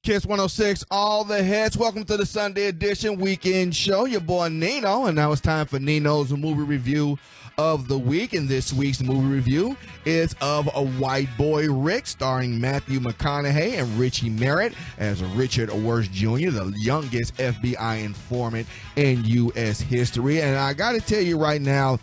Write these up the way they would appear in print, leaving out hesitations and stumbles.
Kiss 106, all the hits. Welcome to the Sunday edition weekend show. Your boy Nino, and now it's time for Nino's movie review of the week. And this week's movie review is of A White Boy Rick, starring Matthew McConaughey and Richie Merritt as Richard Wirtz Jr., the youngest FBI informant in U.S. history. And I got to tell you right now,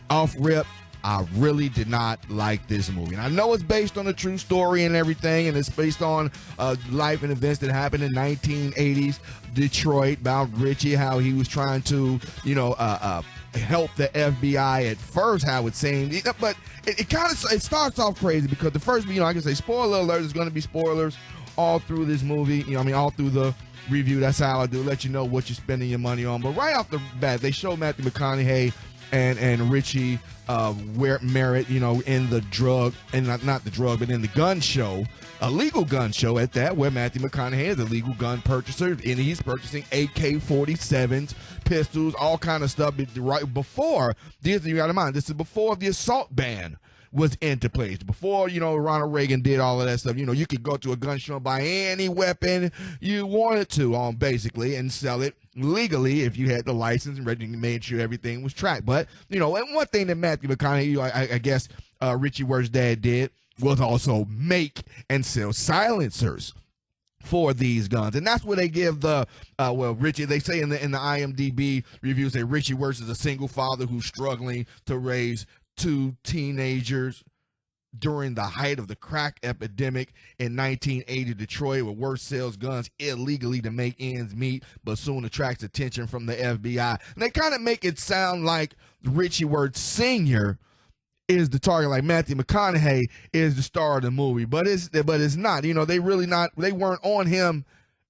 off rip, I really did not like this movie. And I know it's based on a true story and everything, and it's based on life and events that happened in 1980s Detroit about Richie, how he was trying to, help the FBI at first, how it seemed. But it starts off crazy because the first, I can say spoiler alert, there's going to be spoilers all through this movie, all through the review. That's how I do, let you know what you're spending your money on. But right off the bat, they show Matthew McConaughey and Richie Merritt, in the drug, and not the drug, but in the gun show, a legal gun show at that, where Matthew McConaughey is a legal gun purchaser, and he's purchasing AK-47s, pistols, all kind of stuff. Right before this, you got in mind, this is before the assault ban was into place. Before, Ronald Reagan did all of that stuff. You could go to a gun show and buy any weapon you wanted to, basically, and sell it legally if you had the license and you made sure everything was tracked. But, and one thing that Matthew McConaughey, I guess Richie Wirtz's dad did was also make and sell silencers for these guns. And that's where they give the Richie, they say in the IMDb reviews that Richie Wirtz is a single father who's struggling to raise two teenagers during the height of the crack epidemic in 1980 Detroit, where Wirtz sells guns illegally to make ends meet, but soon attracts attention from the FBI. And they kind of make it sound like Richie Wirtz Sr. is the target, like Matthew McConaughey is the star of the movie, but it's not. They weren't on him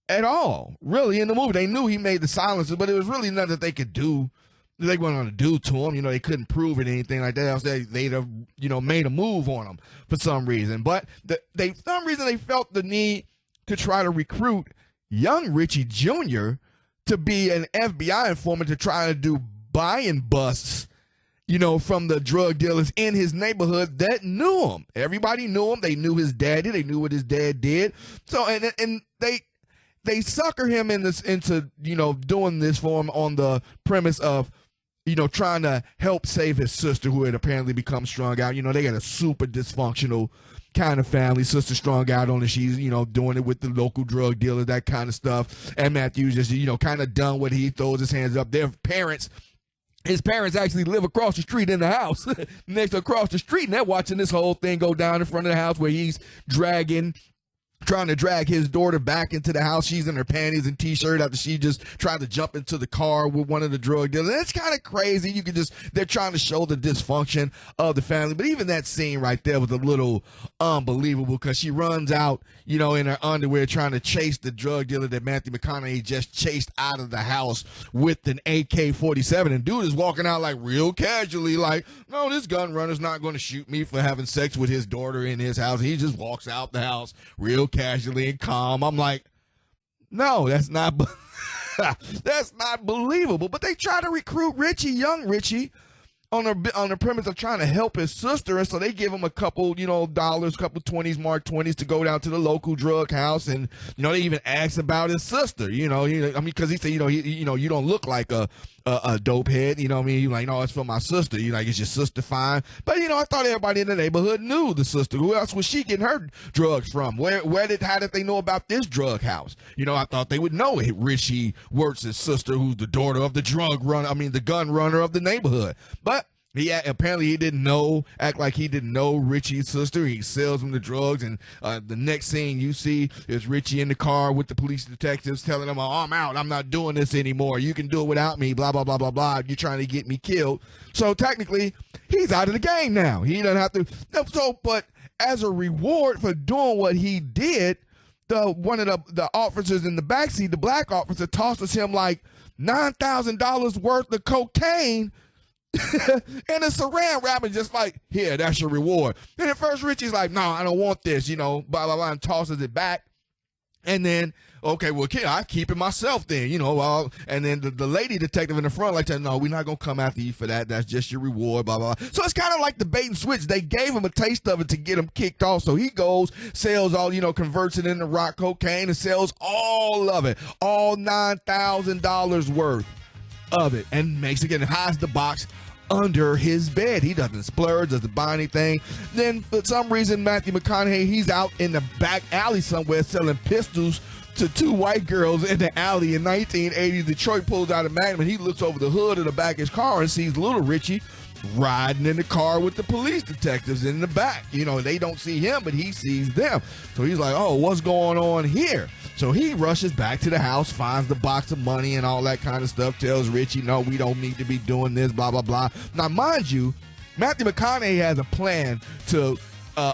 at all, really, in the movie. They knew he made the silencer, but it was really nothing that they could do. They weren't going to do to him. They couldn't prove it, anything like that. Else they'd have, made a move on him for some reason. But for some reason they felt the need to try to recruit young Richie Jr. to be an FBI informant to try to do buy-in busts, from the drug dealers in his neighborhood that knew him. Everybody knew him. They knew his daddy. They knew what his dad did. So, and they sucker him into doing this for him on the premise of, trying to help save his sister, who had apparently become strung out. They got a super dysfunctional kind of family. Sister strung out on it. She's, doing it with the local drug dealer, that kind of stuff. And Matthew's just, kind of done what he throws his hands up. His parents actually live across the street in the house, next across the street, and they're watching this whole thing go down in front of the house where he's trying to drag his daughter back into the house. She's in her panties and t-shirt after she just tried to jump into the car with one of the drug dealers. It's kind of crazy. They're trying to show the dysfunction of the family. But even that scene right there was a little unbelievable because she runs out, in her underwear trying to chase the drug dealer that Matthew McConaughey just chased out of the house with an AK-47. And dude is walking out like real casually, like, no, this gun runner's not going to shoot me for having sex with his daughter in his house. He just walks out the house real casually and calm. I'm like, no, that's not that's not believable. But they try to recruit young Richie, on the premise of trying to help his sister, and so they give him a couple, dollars, couple 20s, mark 20s to go down to the local drug house, and they even ask about his sister, because he said, you don't look like a dope head, You're like, no, it's for my sister. You're like, is your sister fine? But I thought everybody in the neighborhood knew the sister. Who else was she getting her drugs from? How did they know about this drug house? I thought they would know it. Richie Wirtz's sister, who's the daughter of the gun runner of the neighborhood. But apparently he didn't know, act like he didn't know Richie's sister. He sells him the drugs, and the next scene you see is Richie in the car with the police detectives telling him, oh, I'm out. I'm not doing this anymore. You can do it without me, blah, blah, blah, blah, blah. You're trying to get me killed. So technically, he's out of the game now. He doesn't have to. But as a reward for doing what he did, one of the officers in the backseat, the black officer, tosses him like $9,000 worth of cocaine and a saran wrap, and just like, here, that's your reward. And at first Richie's like, no, I don't want this, blah, blah, blah, and tosses it back. And then okay, well, kid, I keep it myself then, and then the lady detective in the front like, no, we're not going to come after you for that. That's just your reward, blah, blah, blah. So it's kind of like the bait and switch. They gave him a taste of it to get him kicked off. So he goes, sells all, converts it into rock cocaine and sells all of it, all $9,000 worth of it, and makes it and hides the box under his bed. He doesn't splurge, doesn't buy anything. Then for some reason, Matthew McConaughey, he's out in the back alley somewhere selling pistols to two white girls in the alley in 1980. Detroit pulls out a Magnum and he looks over the hood of the back of his car and sees little Richie riding in the car with the police detectives in the back. They don't see him, but he sees them. So he's like, oh, what's going on here? So he rushes back to the house, finds the box of money and all that kind of stuff, tells Richie, no, we don't need to be doing this, blah, blah, blah. Now, mind you, Matthew McConaughey has a plan to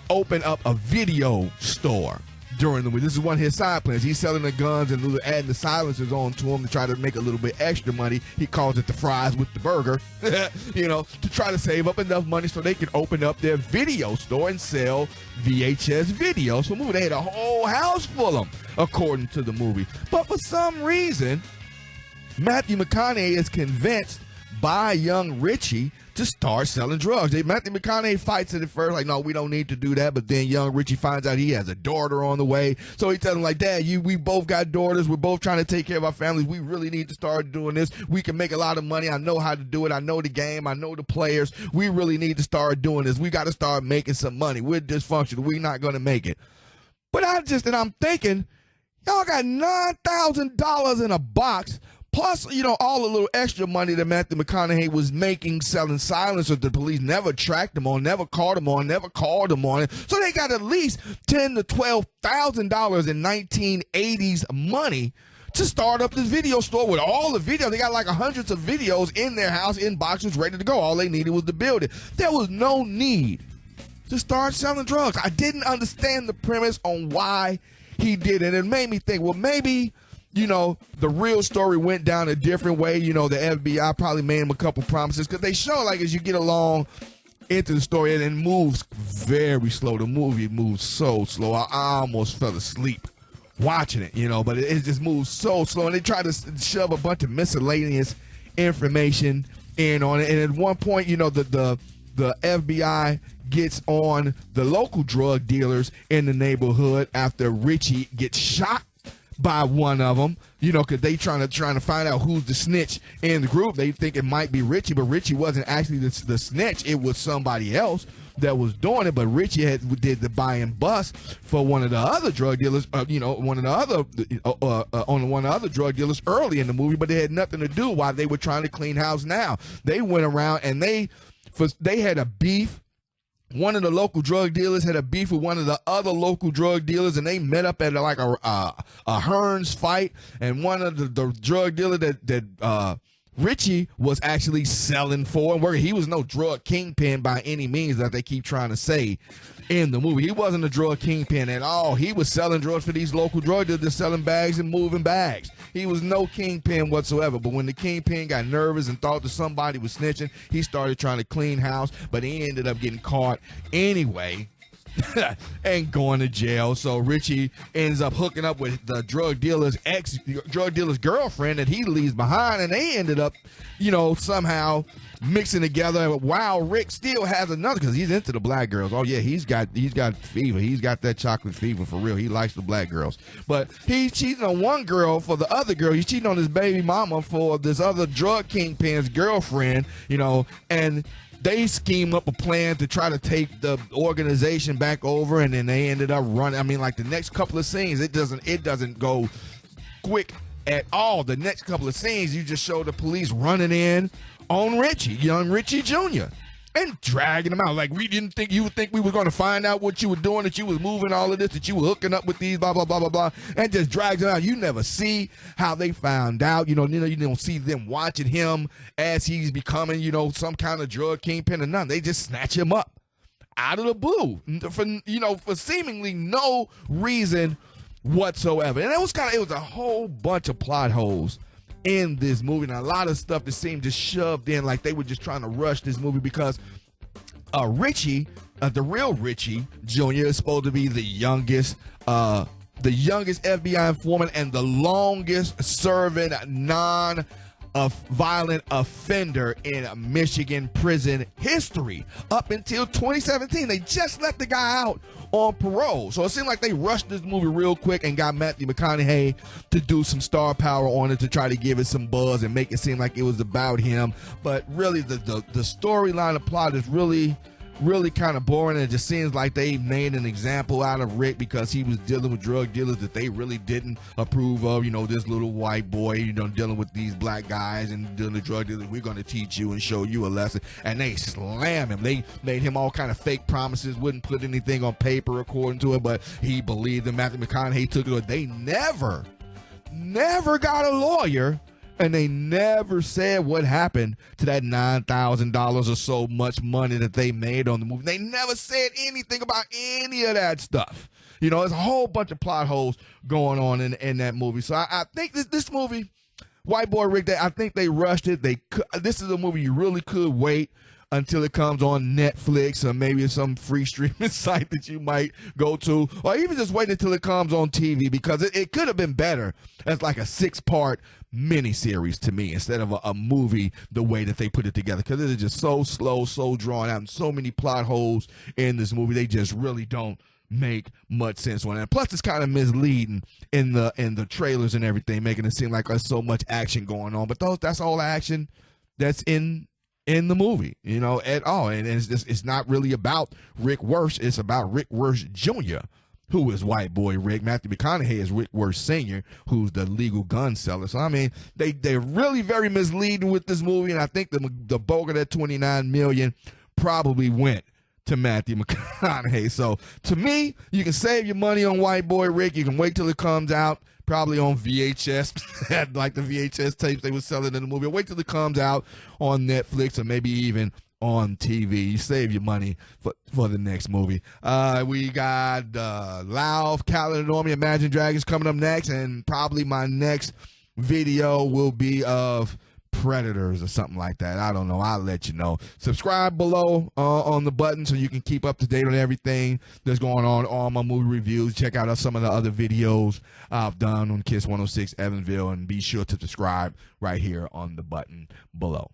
open up a video store during the week. This is one of his side plans. He's selling the guns and adding the silencers on to him to try to make a little bit extra money. He calls it the fries with the burger, to try to save up enough money so they can open up their video store and sell VHS videos for movies. They had a whole house full of them, according to the movie. But for some reason, Matthew McConaughey is convinced by young Richie to start selling drugs. Matthew McConaughey fights it at first, like, no, we don't need to do that. But then young Richie finds out he has a daughter on the way. So he tells him, like, Dad, we both got daughters. We're both trying to take care of our families. We really need to start doing this. We can make a lot of money. I know how to do it. I know the game. I know the players. We really need to start doing this. We got to start making some money. We're dysfunctional. We're not going to make it. But I'm thinking, y'all got $9,000 in a box. Plus, all the little extra money that Matthew McConaughey was making selling silencers. The police never tracked him on, never caught him on, never called him on it. So they got at least $10,000 to $12,000 in 1980s money to start up this video store with all the videos. They got like hundreds of videos in their house in boxes ready to go. All they needed was to build it. There was no need to start selling drugs. I didn't understand the premise on why he did it. It made me think, well, maybe the real story went down a different way. The FBI probably made him a couple promises because they show, like, as you get along into the story, and it moves very slow. The movie moves so slow. I almost fell asleep watching it, but it just moves so slow. And they try to shove a bunch of miscellaneous information in on it. And at one point, the FBI gets on the local drug dealers in the neighborhood after Richie gets shot by one of them, because they trying to find out who's the snitch in the group. They think it might be Richie, but Richie wasn't actually the snitch. It was somebody else that was doing it. But Richie did the buy and bust for one of the other drug dealers, one of the other drug dealers early in the movie. But it had nothing to do while they were trying to clean house. Now they went around and they had a beef. One of the local drug dealers had a beef with one of the other local drug dealers, and they met up at like a Hearns fight. And one of the drug dealer that Richie was actually selling for and working, he was no drug kingpin by any means that they keep trying to say in the movie. He wasn't a drug kingpin at all. He was selling drugs for these local drug dealers, selling bags and moving bags. He was no kingpin whatsoever. But when the kingpin got nervous and thought that somebody was snitching, he started trying to clean house, but he ended up getting caught anyway and going to jail. So Richie ends up hooking up with the drug dealer's girlfriend that he leaves behind, and they ended up, somehow mixing together. While Rick still has another, because he's into the black girls. Oh yeah, he's got fever. He's got that chocolate fever for real. He likes the black girls. But he's cheating on one girl for the other girl. He's cheating on his baby mama for this other drug kingpin's girlfriend. And they scheme up a plan to try to take the organization back over, and then they ended up running. I mean, like the next couple of scenes, it doesn't go quick at all. The next couple of scenes, you just show the police running in on Richie, young Richie Jr., and dragging him out. Like, you would think we were going to find out what you were doing, that you was moving all of this, that you were hooking up with these, blah, blah, blah, blah, blah, and just drags him out. You never see how they found out. You don't see them watching him as he's becoming, some kind of drug kingpin or nothing. They just snatch him up out of the blue for seemingly no reason whatsoever. And it was a whole bunch of plot holes in this movie, and a lot of stuff that seemed just shoved in, like they were just trying to rush this movie, because Richie, the real Richie Jr., is supposed to be the youngest the youngest FBI informant and the longest serving violent offender in Michigan prison history up until 2017. They just let the guy out on parole. So it seemed like they rushed this movie real quick and got Matthew McConaughey to do some star power on it to try to give it some buzz and make it seem like it was about him. But really, the storyline, the plot is really kind of boring. It just seems like they made an example out of Rick because he was dealing with drug dealers that they really didn't approve of. You know, this little white boy, you know, dealing with these black guys and dealing with drug dealers. We're going to teach you and show you a lesson. And they slam him. They made him all kind of fake promises, wouldn't put anything on paper according to it, but he believed them. Matthew McConaughey took it. They never got a lawyer. And they never said what happened to that $9,000 or so much money that they made on the movie. They never said anything about any of that stuff. You know, there's a whole bunch of plot holes going on in that movie. So I think this movie, White Boy Rick, I think they rushed it. This is a movie you really could wait until it comes on Netflix or maybe some free streaming site that you might go to, or even just wait until it comes on TV, because it could have been better as like a 6-part miniseries to me instead of a movie the way that they put it together, because it is just so slow, so drawn out, and so many plot holes in this movie. They just really don't make much sense on that. Plus, it's kind of misleading in the trailers and everything, making it seem like there's so much action going on, but that's all the action that's in the movie, you know, at all. And it's not really about Rick Wirsch. It's about Rick Wirsch Jr., who is White Boy Rick. Matthew McConaughey is Rick Wirsch Sr., who's the legal gun seller. So, I mean, they're really very misleading with this movie, and I think the bulk of that $29 million probably went to Matthew McConaughey. So, to me, you can save your money on White Boy Rick. You can wait till it comes out, probably on VHS, like the VHS tapes they were selling in the movie. Wait till it comes out on Netflix or maybe even on TV. You save your money for the next movie. We got Loud, Calendormi, Imagine Dragons coming up next, and probably my next video will be of Predators or something like that. I don't know. I'll let you know. Subscribe below on the button so you can keep up to date on everything that's going on, all my movie reviews. Check out some of the other videos I've done on Kiss 106 Evansville, and be sure to subscribe right here on the button below.